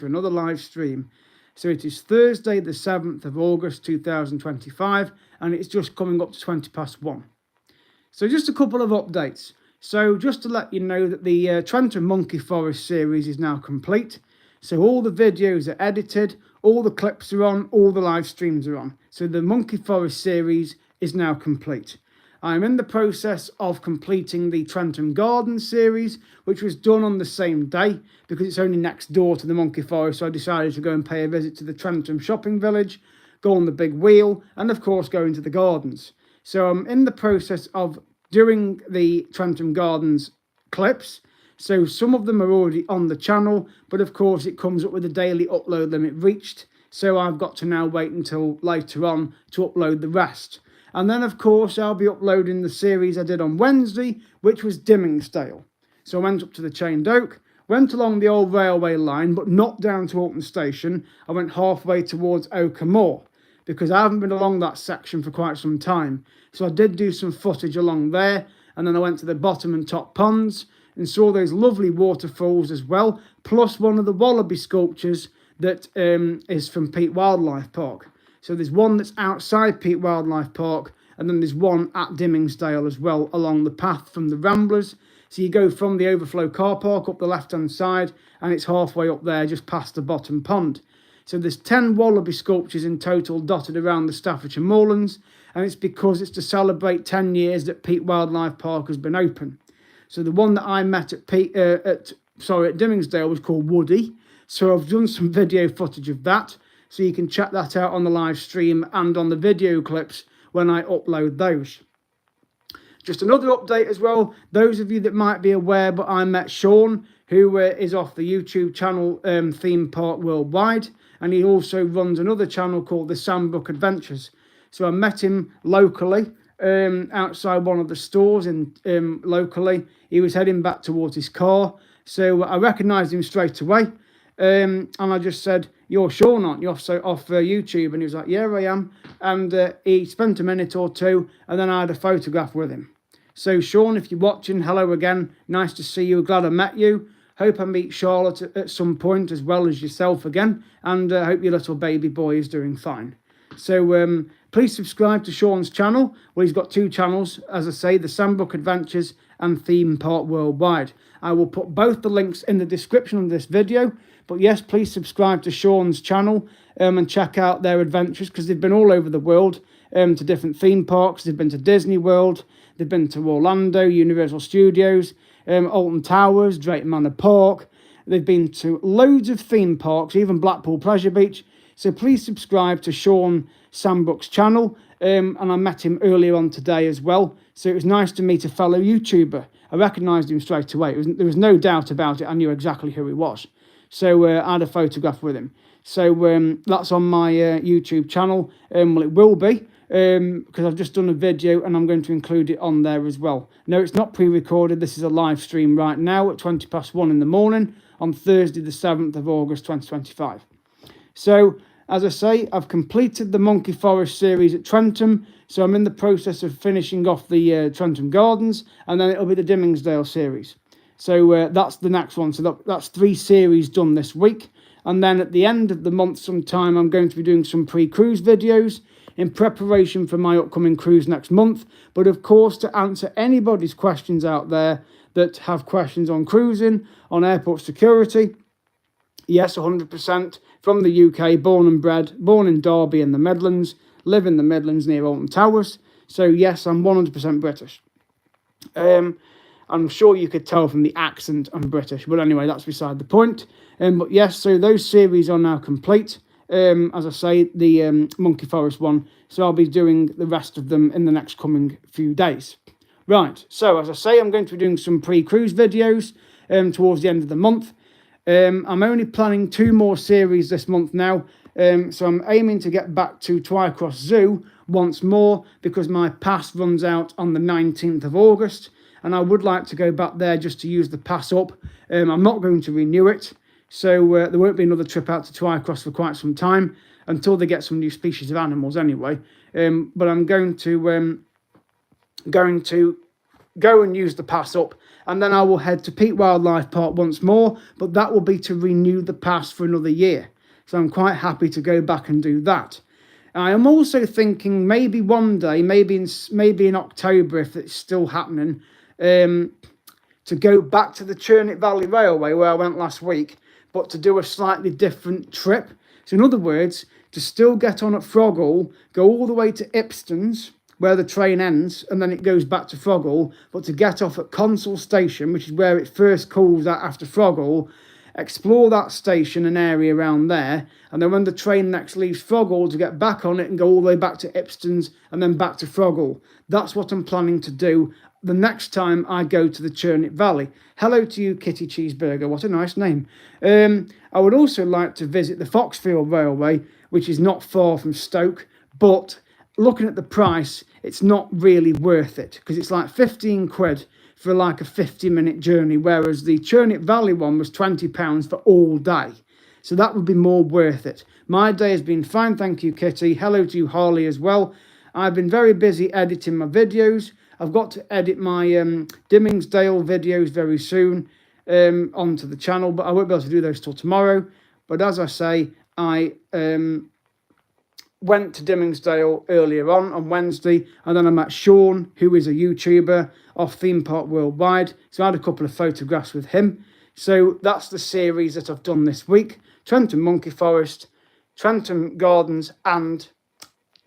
for another live stream. So it is Thursday the 7th of August 2025, and it's just coming up to 1:20. So just a couple of updates. So just to let you know that the Trentham Monkey Forest Series is now complete. So all the videos are edited, all the clips are on, all the live streams are on. So the Monkey Forest Series is now complete. I'm in the process of completing the Trentham Garden series, which was done on the same day because it's only next door to the Monkey Forest. So I decided to go and pay a visit to the Trentham shopping village, go on the big wheel, and of course go into the gardens. So I'm in the process of doing the Trentham Gardens clips. So some of them are already on the channel, but of course it comes up with a daily upload limit reached. So I've got to now wait until later on to upload the rest. And then, of course, I'll be uploading the series I did on Wednesday, which was Dimmingsdale. So I went up to the Chained Oak, went along the old railway line, but not down to Alton Station. I went halfway towards Oakham Moor, because I haven't been along that section for quite some time. So I did do some footage along there, and then I went to the bottom and top ponds, and saw those lovely waterfalls as well, plus one of the wallaby sculptures that is from Peak Wildlife Park. So there's one that's outside Peak Wildlife Park, and then there's one at Dimmingsdale as well, along the path from the Ramblers. So you go from the overflow car park up the left-hand side, and it's halfway up there, just past the bottom pond. So there's 10 wallaby sculptures in total dotted around the Staffordshire moorlands, and it's because it's to celebrate 10 years that Peak Wildlife Park has been open. So the one that I met at Dimmingsdale was called Woody. So I've done some video footage of that. So you can check that out on the live stream and on the video clips when I upload those. Just another update as well. Those of you that might be aware, but I met Sean, who is off the YouTube channel Theme Park Worldwide. And he also runs another channel called the Sandbrook Adventures. So I met him locally outside one of the stores locally. He was heading back towards his car. So I recognised him straight away. And I just said, "You're Sean, aren't you, off YouTube?" And he was like, "Yeah, I am." And he spent a minute or two, and then I had a photograph with him. So Sean, if you're watching, hello again. Nice to see you. Glad I met you. Hope I meet Charlotte at some point as well as yourself again. And I hope your little baby boy is doing fine. So please subscribe to Sean's channel. Well, he's got two channels, as I say, the Sandbrook Adventures and Theme Park Worldwide. I will put both the links in the description of this video. But yes, please subscribe to Sean's channel and check out their adventures, because they've been all over the world to different theme parks. They've been to Disney World, they've been to Orlando, Universal Studios, Alton Towers, Drayton Manor Park. They've been to loads of theme parks, even Blackpool Pleasure Beach. So please subscribe to Sean Sandbrook's channel. And I met him earlier on today as well. So it was nice to meet a fellow YouTuber. I recognised him straight away. There was no doubt about it. I knew exactly who he was. So I had a photograph with him. So that's on my YouTube channel. Well, it will be, because I've just done a video and I'm going to include it on there as well. No, it's not pre-recorded. This is a live stream right now at 1:20 in the morning on Thursday, the 7th of August, 2025. So, as I say, I've completed the Monkey Forest series at Trentham. So I'm in the process of finishing off the Trentham Gardens, and then it'll be the Dimmingsdale series. So that's the next one. So that's 3 series done this week. And then at the end of the month sometime, I'm going to be doing some pre-cruise videos in preparation for my upcoming cruise next month. But of course, to answer anybody's questions out there that have questions on cruising, on airport security, yes, 100%. From the UK, born and bred, born in Derby in the Midlands, live in the Midlands near Alton Towers. So yes, I'm 100% British. I'm sure you could tell from the accent I'm British, but anyway, that's beside the point. But yes, so those series are now complete. As I say, the Monkey Forest one. So I'll be doing the rest of them in the next coming few days. Right, so as I say, I'm going to be doing some pre-cruise videos towards the end of the month. I'm only planning 2 more series this month now. So I'm aiming to get back to Twycross Zoo once more, because my pass runs out on the 19th of August. And I would like to go back there just to use the pass up. I'm not going to renew it. So there won't be another trip out to Twycross for quite some time, until they get some new species of animals anyway. But I'm going to go and use the pass up, and then I will head to Peak Wildlife Park once more, but that will be to renew the pass for another year. So I'm quite happy to go back and do that. I am also thinking maybe one day, maybe in October, if it's still happening, to go back to the Churnip Valley Railway where I went last week, but to do a slightly different trip. So in other words, to still get on at Frogall, go all the way to Ipston's, where the train ends, and then it goes back to Frogall, but to get off at Consell Station, which is where it first calls out after Frogall, explore that station and area around there, and then when the train next leaves Frogall, to get back on it and go all the way back to Ipston's and then back to Frogall. That's what I'm planning to do the next time I go to the Churnip Valley. Hello to you, Kitty Cheeseburger. What a nice name. I would also like to visit the Foxfield Railway, which is not far from Stoke, but looking at the price, it's not really worth it, because it's like 15 quid for like a 50-minute journey, whereas the Churnip Valley one was £20 for all day. So that would be more worth it. My day has been fine, thank you, Kitty. Hello to you, Harley, as well. I've been very busy editing my videos. I've got to edit my Dimmingsdale videos very soon onto the channel, but I won't be able to do those till tomorrow. But as I say, I went to Dimmingsdale earlier on Wednesday, and then I met Sean, who is a YouTuber off Theme Park Worldwide. So I had a couple of photographs with him. So that's the series that I've done this week. Trentham Monkey Forest, Trentham Gardens, and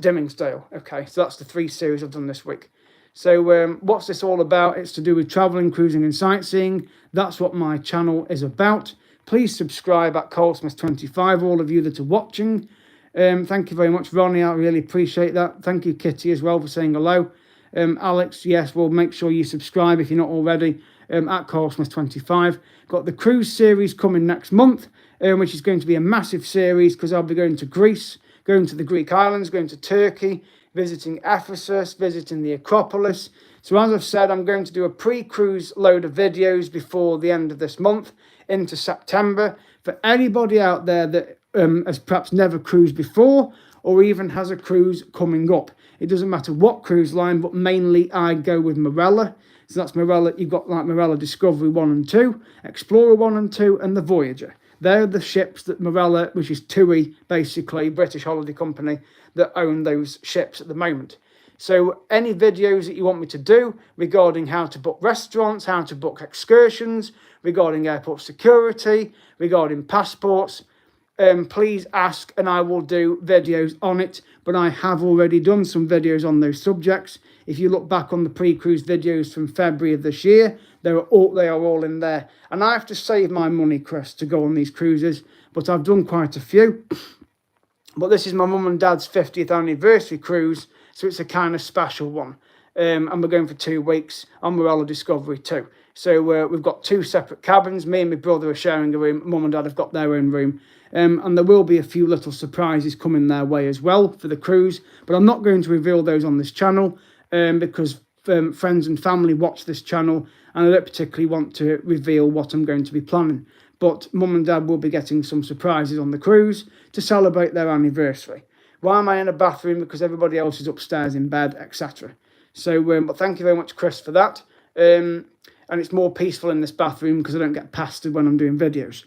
Dimmingsdale. Okay, so that's the 3 series I've done this week. So what's this all about? It's to do with travelling, cruising and sightseeing. That's what my channel is about. Please subscribe at CarlSmith25, all of you that are watching. Thank you very much, Ronnie. I really appreciate that. Thank you, Kitty, as well, for saying hello. Alex, yes, well, make sure you subscribe if you're not already at CarlSmith25. Got the cruise series coming next month, which is going to be a massive series because I'll be going to Greece, going to the Greek islands, going to Turkey, visiting Ephesus, visiting the Acropolis. So as I've said, I'm going to do a pre-cruise load of videos before the end of this month into September. For anybody out there that has perhaps never cruised before or even has a cruise coming up. It doesn't matter what cruise line, but mainly I go with Marella. So that's Marella. You've got like Marella Discovery 1 and 2, Explorer 1 and 2, and the Voyager. They're the ships that Marella, which is TUI, basically, British holiday company, that own those ships at the moment. So any videos that you want me to do regarding how to book restaurants, how to book excursions, regarding airport security, regarding passports, please ask and I will do videos on it. But I have already done some videos on those subjects. If you look back on the pre-cruise videos from February of this year, they are all in there. And I have to save my money, Chris, to go on these cruises, but I've done quite a few. But this is my mum and dad's 50th anniversary cruise, so it's a kind of special one. And we're going for 2 weeks on Marella Discovery 2. So we've got 2 separate cabins. Me and my brother are sharing a room. Mum and dad have got their own room. And there will be a few little surprises coming their way as well for the cruise. But I'm not going to reveal those on this channel because friends and family watch this channel. And I don't particularly want to reveal what I'm going to be planning. But Mum and Dad will be getting some surprises on the cruise to celebrate their anniversary. Why am I in a bathroom? Because everybody else is upstairs in bed, etc. So, but thank you very much, Chris, for that. And it's more peaceful in this bathroom because I don't get pestered when I'm doing videos.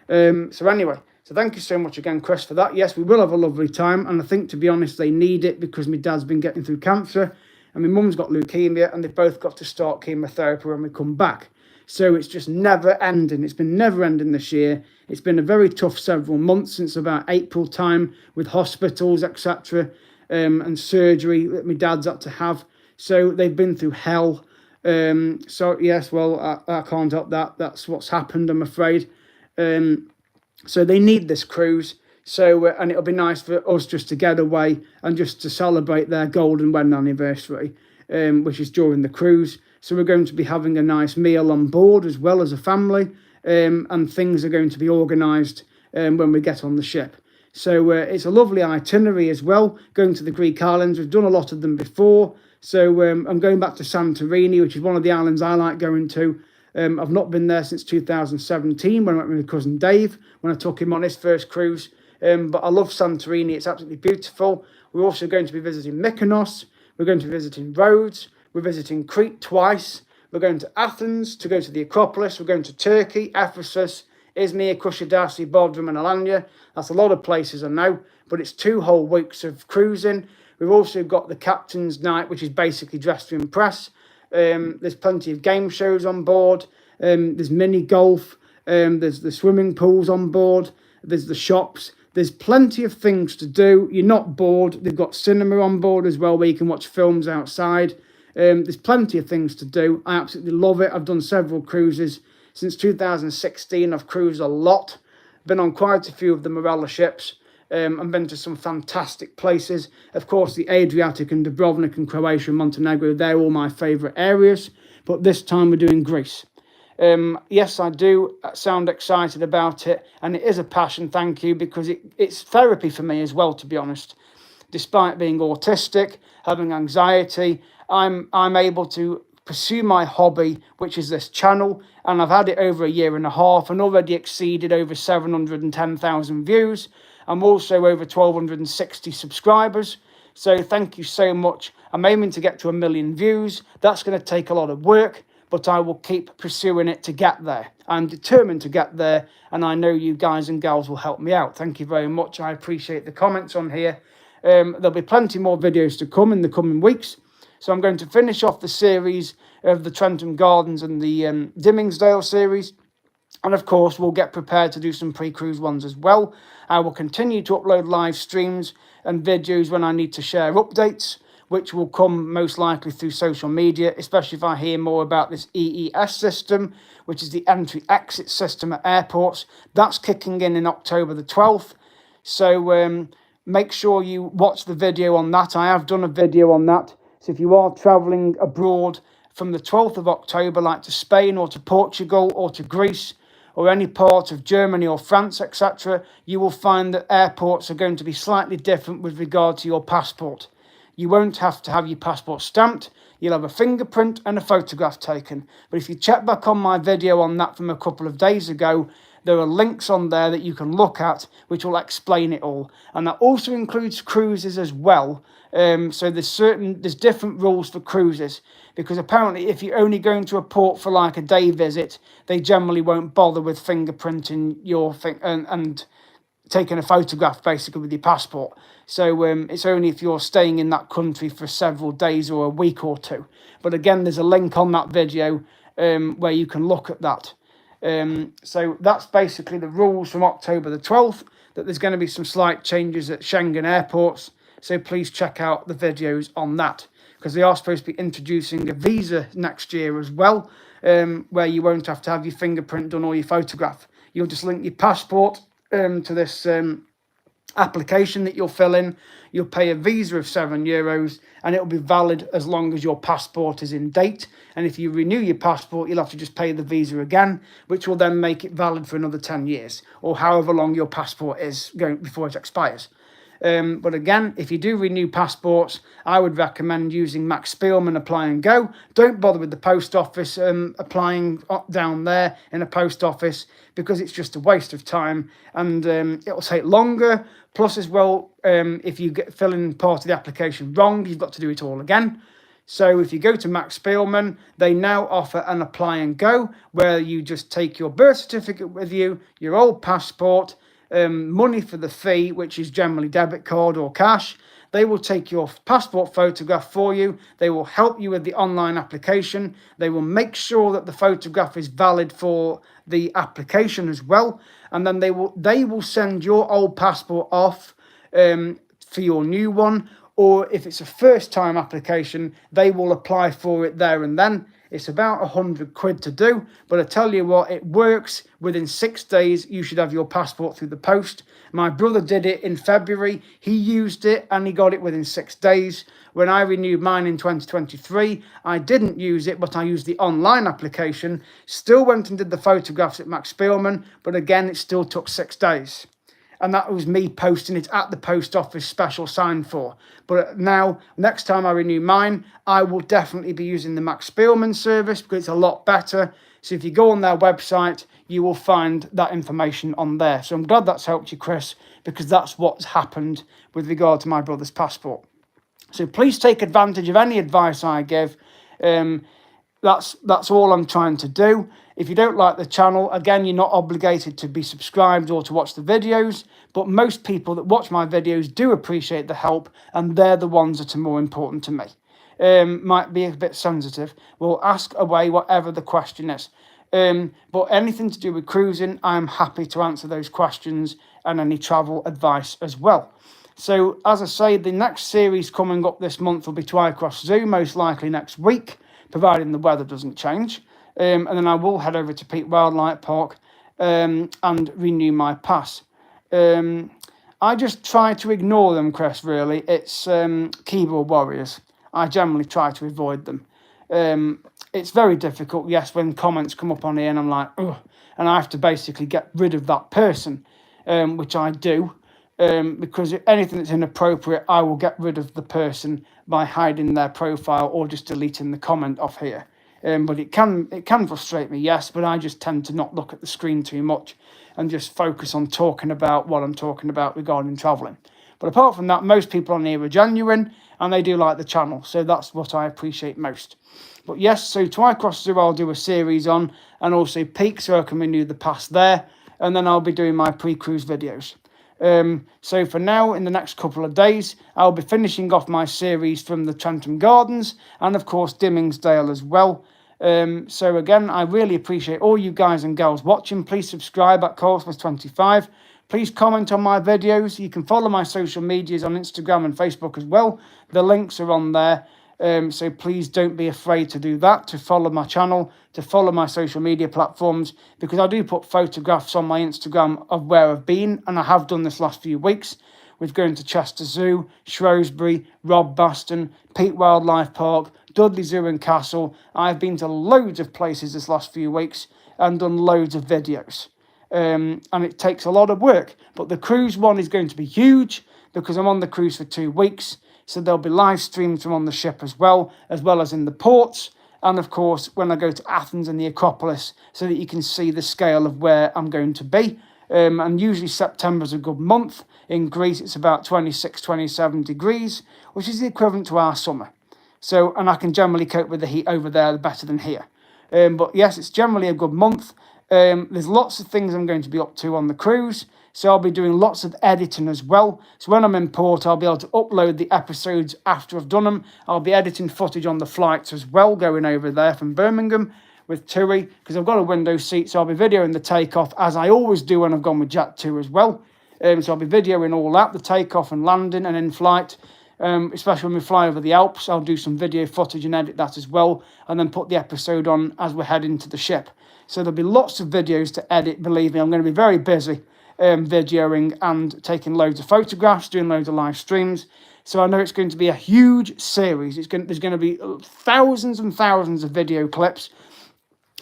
So anyway, so thank you so much again, Chris, for that. Yes, we will have a lovely time. And I think, to be honest, they need it because my dad's been getting through cancer and my mum's got leukemia and they've both got to start chemotherapy when we come back. So it's just never ending. It's been never ending this year. It's been a very tough several months since about April time with hospitals, etc. And surgery that my dad's had to have. So they've been through hell. So yes, well, I can't help that. That's what's happened, I'm afraid. So they need this cruise. So, and it'll be nice for us just to get away and just to celebrate their golden wedding anniversary, which is during the cruise. So we're going to be having a nice meal on board as well as a family, and things are going to be organised when we get on the ship. So it's a lovely itinerary as well, going to the Greek islands. We've done a lot of them before. So I'm going back to Santorini, which is one of the islands I like going to. I've not been there since 2017 when I went with my cousin Dave, when I took him on his first cruise. But I love Santorini. It's absolutely beautiful. We're also going to be visiting Mykonos. We're going to be visiting Rhodes. We're visiting Crete twice. We're going to Athens to go to the Acropolis. We're going to Turkey, Ephesus, Izmir, Kushadasi, Bodrum and Alanya. That's a lot of places I know, but it's 2 whole weeks of cruising. We've also got the Captain's Night, which is basically dress to impress. There's plenty of game shows on board. There's mini golf. There's the swimming pools on board. There's the shops. There's plenty of things to do. You're not bored. They've got cinema on board as well, where you can watch films outside. There's plenty of things to do. I absolutely love it. I've done several cruises. Since 2016, I've cruised a lot. Been on quite a few of the Morella ships. I've been to some fantastic places. Of course, the Adriatic and Dubrovnik and Croatia and Montenegro, they're all my favourite areas. But this time we're doing Greece. Yes, I do sound excited about it. And it is a passion, thank you, because it's therapy for me as well, to be honest. Despite being autistic, having anxiety, I'm able to pursue my hobby, which is this channel, and I've had it over 1.5 years and already exceeded over 710,000 views. I'm also over 1,260 subscribers, so thank you so much. I'm aiming to get to 1 million views. That's going to take a lot of work, but I will keep pursuing it to get there. I'm determined to get there, and I know you guys and gals will help me out. Thank you very much. I appreciate the comments on here. There'll be plenty more videos to come in the coming weeks. So I'm going to finish off the series of the Trentham Gardens and the Dimmingsdale series. And of course, we'll get prepared to do some pre-cruise ones as well. I will continue to upload live streams and videos when I need to share updates, which will come most likely through social media, especially if I hear more about this EES system, which is the entry-exit system at airports. That's kicking in October the 12th. So make sure you watch the video on that. I have done a video on that. So if you are travelling abroad from the 12th of October, like to Spain or to Portugal or to Greece or any part of Germany or France, etc., you will find that airports are going to be slightly different with regard to your passport. You won't have to have your passport stamped. You'll have a fingerprint and a photograph taken. But if you check back on my video on that from a couple of days ago, there are links on there that you can look at which will explain it all. And that also includes cruises as well. So there's different rules for cruises, because apparently if you're only going to a port for like a day visit, they generally won't bother with fingerprinting your thing and taking a photograph basically with your passport. So it's only if you're staying in that country for several days or a week or two. But again, there's a link on that video where you can look at that. So that's basically the rules from October the 12th, that there's going to be some slight changes at Schengen airports. So please check out the videos on that, because they are supposed to be introducing a visa next year as well, where you won't have to have your fingerprint done or your photograph. You'll just link your passport to this application that you'll fill in. You'll pay a visa of €7 and it'll be valid as long as your passport is in date. And if you renew your passport, you'll have to just pay the visa again, which will then make it valid for another 10 years or however long your passport is going before it expires. But again, if you do renew passports, I would recommend using Max Spielman Apply and Go. Don't bother with the post office applying down there in a post office, because it's just a waste of time and it'll take longer. Plus as well, if you fill in part of the application wrong, you've got to do it all again. So if you go to Max Spielman, they now offer an Apply and Go, where you just take your birth certificate with you, your old passport, money for the fee, which is generally debit card or cash. They will take your passport photograph for you. They will help you with the online application. They will make sure that the photograph is valid for the application as well. And then they will send your old passport off for your new one. Or if it's a first-time application, they will apply for it there and then. It's about £100 to do, but I tell you what, it works. Within 6 days, you should have your passport through the post. My brother did it in February. He used it and he got it within 6 days. When I renewed mine in 2023, I didn't use it, but I used the online application. Still went and did the photographs at Max Spielman, but again, it still took 6 days. And that was me posting it at the post office special sign for. But now, next time I renew mine, I will definitely be using the Max Spielman service, because it's a lot better. So if you go on their website, you will find that information on there. So I'm glad that's helped you, Chris, because that's what's happened with regard to my brother's passport. So please take advantage of any advice I give. That's all I'm trying to do. If you don't like the channel, again, you're not obligated to be subscribed or to watch the videos, but most people that watch my videos do appreciate the help, and they're the ones that are more important to me. Might be a bit sensitive. We'll ask away whatever the question is. But anything to do with cruising, I'm happy to answer those questions and any travel advice as well. So, as I say, the next series coming up this month will be Twycross Zoo, most likely next week, providing the weather doesn't change. And then I will head over to Peak Wildlife Park and renew my pass. I just try to ignore them, Chris, really. It's keyboard warriors. I generally try to avoid them. It's very difficult, yes, when comments come up on here and I'm like, ugh, and I have to basically get rid of that person, which I do. Because anything that's inappropriate, I will get rid of the person by hiding their profile or just deleting the comment off here. But it can frustrate me, yes, but I just tend to not look at the screen too much and just focus on talking about what I'm talking about regarding travelling. But apart from that, most people on here are genuine and they do like the channel, so that's what I appreciate most. But yes, so Twycross Zoo I'll do a series on, and also Peak, so I can renew the pass there, and then I'll be doing my pre-cruise videos. So for now, in the next couple of days, I'll be finishing off my series from the Trentham Gardens and, of course, Dimmingsdale as well. So again, I really appreciate all you guys and girls watching. Please subscribe at Coursemas25. Please comment on my videos. You can follow my social medias on Instagram and Facebook as well. The links are on there. So please don't be afraid to do that, to follow my channel, to follow my social media platforms, because I do put photographs on my Instagram of where I've been, and I have done this last few weeks with going to Chester Zoo, Shrewsbury, Robaston, Peak Wildlife Park, Dudley Zoo and Castle. I've been to loads of places this last few weeks and done loads of videos. And it takes a lot of work, but the cruise one is going to be huge because I'm on the cruise for 2 weeks. So there'll be live streams from on the ship as well as in the ports. And of course, when I go to Athens and the Acropolis, so that you can see the scale of where I'm going to be. And usually September's a good month. In Greece, it's about 26, 27 degrees, which is the equivalent to our summer. So, and I can generally cope with the heat over there better than here. But yes, it's generally a good month. There's lots of things I'm going to be up to on the cruise. So I'll be doing lots of editing as well. So when I'm in port, I'll be able to upload the episodes after I've done them. I'll be editing footage on the flights as well, going over there from Birmingham with TUI, because I've got a window seat. So I'll be videoing the takeoff, as I always do when I've gone with Jet 2 as well. So I'll be videoing all that, the takeoff and landing and in flight. Especially when we fly over the Alps, I'll do some video footage and edit that as well, and then put the episode on as we're heading to the ship. So there'll be lots of videos to edit, believe me. I'm going to be very busy videoing and taking loads of photographs, doing loads of live streams. So I know it's going to be a huge series. There's going to be thousands and thousands of video clips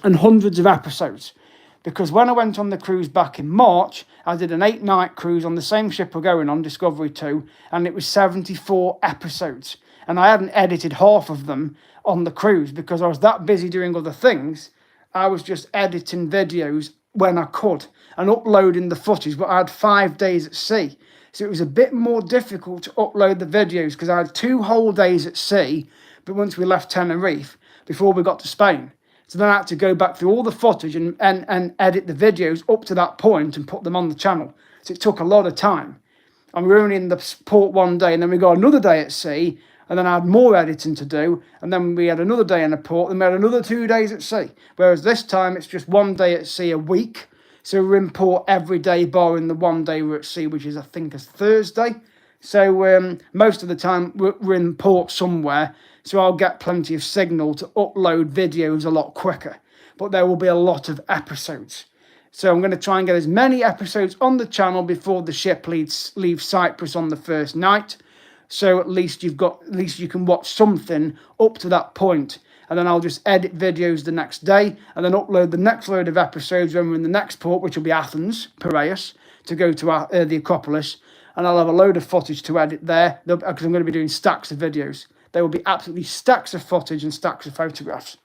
and hundreds of episodes. Because when I went on the cruise back in March, I did an 8-night cruise on the same ship we're going on, Discovery 2, and it was 74 episodes. And I hadn't edited half of them on the cruise because I was that busy doing other things. I was just editing videos when I could and uploading the footage, but I had 5 days at sea. So it was a bit more difficult to upload the videos because I had 2 whole days at sea, but once we left Tenerife, before we got to Spain. So then I had to go back through all the footage and edit the videos up to that point and put them on the channel. So it took a lot of time. And we were only in the port one day, and then we got another day at sea, and then I had more editing to do, and then we had another day in the port, and we had another 2 days at sea. Whereas this time, it's just 1 day at sea a week. So we're in port every day, barring the 1 day we're at sea, which is, I think, is Thursday. So most of the time, we're in port somewhere, so I'll get plenty of signal to upload videos a lot quicker. But there will be a lot of episodes. So I'm going to try and get as many episodes on the channel before the ship leaves Cyprus on the first night. So at least you can watch something up to that point. And then I'll just edit videos the next day and then upload the next load of episodes when we're in the next port, which will be Athens, Piraeus, to go to the Acropolis. And I'll have a load of footage to edit there because I'm going to be doing stacks of videos. There will be absolutely stacks of footage and stacks of photographs.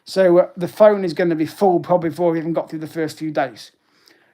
So the phone is going to be full probably before we even got through the first few days.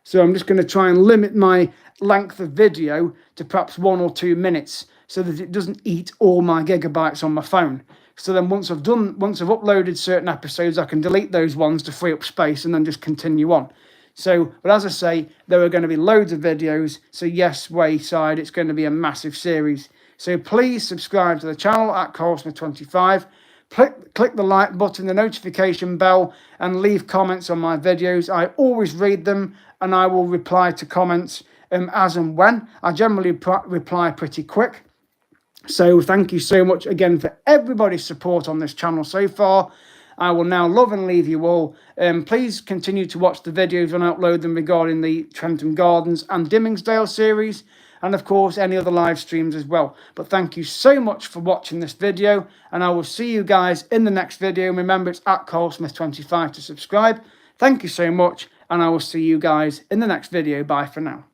So I'm just going to try and limit my length of video to perhaps 1 or 2 minutes so that it doesn't eat all my gigabytes on my phone. So then once I've uploaded certain episodes, I can delete those ones to free up space and then just continue on. So, but as I say, there are going to be loads of videos. So yes, Wayside, it's going to be a massive series. So please subscribe to the channel at CoralSmith25. Click the like button, the notification bell, and leave comments on my videos. I always read them, and I will reply to comments as and when. I generally reply pretty quick. So thank you so much again for everybody's support on this channel so far. I will now love and leave you all. Please continue to watch the videos when I upload them regarding the Trentham Gardens and Dimmingsdale series, and of course any other live streams as well. But thank you so much for watching this video, and I will see you guys in the next video. Remember, it's at CoralSmith25 to subscribe. Thank you so much, and I will see you guys in the next video. Bye for now.